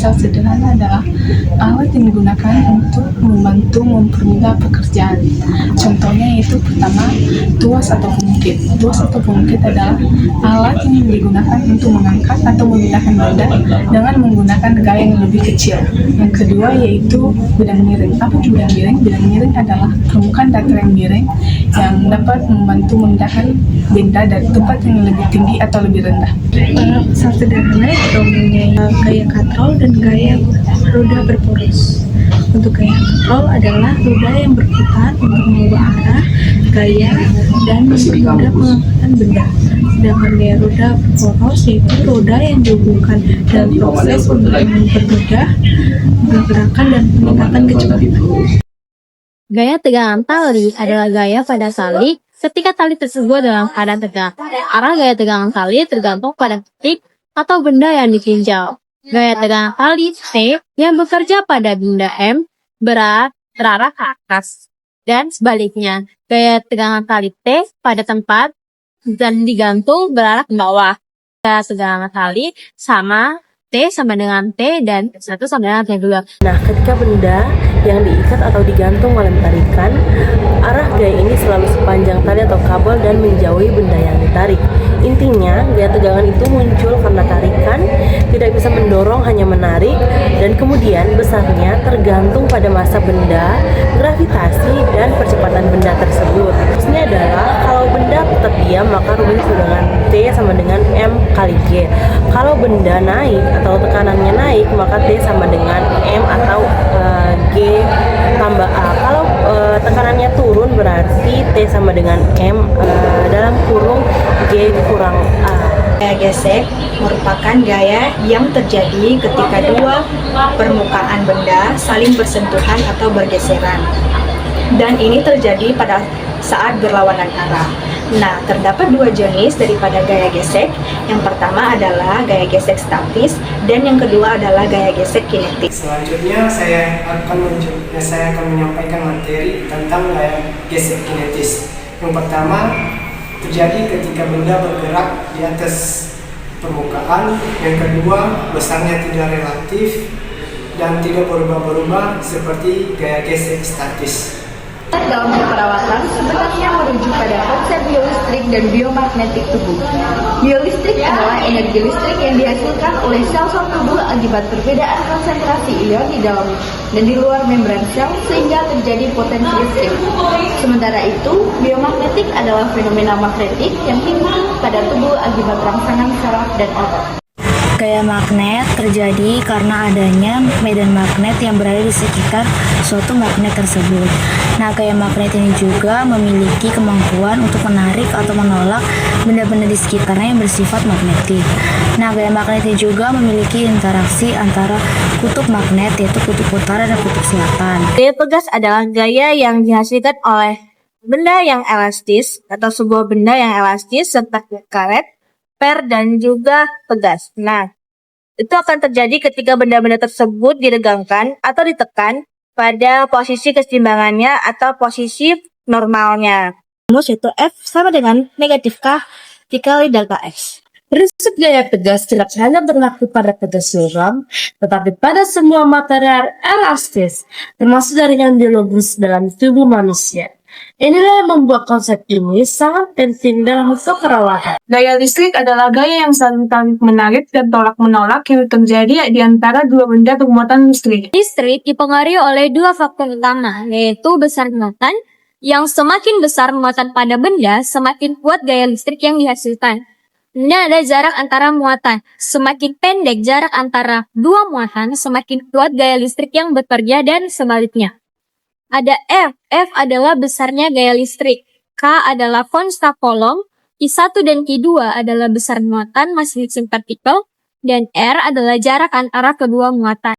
misal sederhana adalah alat yang digunakan untuk membantu mempermudah pekerjaan. Contohnya yaitu pertama, tuas atau pengukit. Tuas atau pengukit adalah alat yang digunakan untuk mengangkat atau memindahkan benda dengan menggunakan gaya yang lebih kecil. Yang kedua yaitu bidang miring. Apa itu bidang miring? Bidang miring adalah permukaan datar yang miring yang dapat membantu memindahkan benda dari tempat yang lebih tinggi atau lebih rendah. Misal sederhana kita mempunyai gaya katrol dan gaya roda berporos. Untuk gaya katrol adalah roda yang berputar untuk mengubah arah, gaya, dan mempermudah pengangkatan benda. Sedangkan gaya roda berporos yaitu roda yang dihubungkan dalam proses untuk mempermudah pergerakan dan peningkatan kecepatan. Gaya tegangan tali adalah gaya pada tali ketika tali tersebut dalam keadaan tegak. Arah gaya tegangan tali tergantung pada titik atau benda yang ditinjau. Gaya tegangan tali T yang bekerja pada benda M berarah ke atas. Dan sebaliknya, gaya tegangan tali T pada tempat dan digantung berarah ke bawah. Gaya tegangan tali sama T sama dengan T dan satu sama dengan T2. Nah, ketika benda yang diikat atau digantung oleh tarikan, arah gaya ini selalu sepanjang tali atau kabel dan menjauhi benda yang ditarik. Intinya, gaya tegangan itu muncul karena tarikan tidak bisa mendorong, hanya menarik, dan kemudian besarnya tergantung pada massa benda, gravitasi, dan percepatan benda tersebut. Maksudnya adalah kalau benda tetap diam, maka rumus dengan T sama dengan M kali G. Kalau benda naik atau tekanannya naik, maka T sama dengan M atau G tambah A. Kalau tekanannya turun, berarti T sama dengan M dalam kurung G kurang A. Gaya gesek merupakan gaya yang terjadi ketika dua permukaan benda saling bersentuhan atau bergeseran. Dan ini terjadi pada saat berlawanan arah. Nah, terdapat dua jenis daripada gaya gesek. Yang pertama adalah gaya gesek statis dan yang kedua adalah gaya gesek kinetik. Selanjutnya saya akan menyampaikan materi tentang gaya gesek kinetis. Yang pertama terjadi ketika benda bergerak di atas permukaan. Yang kedua, besarnya tidak relatif dan tidak berubah-ubah seperti gaya gesek statis. Dalam keperawatan sebenarnya merujuk pada konsep biolistrik dan biomagnetik tubuh. Biolistrik adalah energi listrik yang dihasilkan oleh sel-sel tubuh akibat perbedaan konsentrasi ion di dalam dan di luar membran sel sehingga terjadi potensi listrik. Sementara itu, biomagnetik adalah fenomena magnetik yang timbul pada tubuh akibat rangsangan saraf dan otot. Gaya magnet terjadi karena adanya medan magnet yang berada di sekitar suatu magnet tersebut. Nah, gaya magnet ini juga memiliki kemampuan untuk menarik atau menolak benda-benda di sekitarnya yang bersifat magnetik. Nah, gaya magnet ini juga memiliki interaksi antara kutub magnet, yaitu kutub utara dan kutub selatan. Gaya pegas adalah gaya yang dihasilkan oleh benda yang elastis atau sebuah benda yang elastis seperti karet, per, dan juga pegas. Nah, itu akan terjadi ketika benda-benda tersebut diregangkan atau ditekan pada posisi keseimbangannya atau posisi normalnya. Rumus yaitu F sama dengan negatif K dikali delta X. Prinsip gaya tegas tidak hanya berlaku pada tegas logam, tetapi pada semua material elastis, termasuk jaringan biologis dalam tubuh manusia. Inilah yang membuat konsep ini sangat penting dalam keperawatan. Gaya listrik adalah gaya yang saling tarik-menarik dan tolak-menolak yang terjadi di antara dua benda bermuatan listrik. Listrik dipengaruhi oleh dua faktor utama, yaitu besar muatan. Yang semakin besar muatan pada benda, semakin kuat gaya listrik yang dihasilkan. Dan ada jarak antara muatan. Semakin pendek jarak antara dua muatan, semakin kuat gaya listrik yang bekerja dan sebaliknya. Ada F. F adalah besarnya gaya listrik. K adalah konsta Coulomb. I1 dan I2 adalah besar muatan masing-masing partikel. Dan R adalah jarak antara kedua muatan.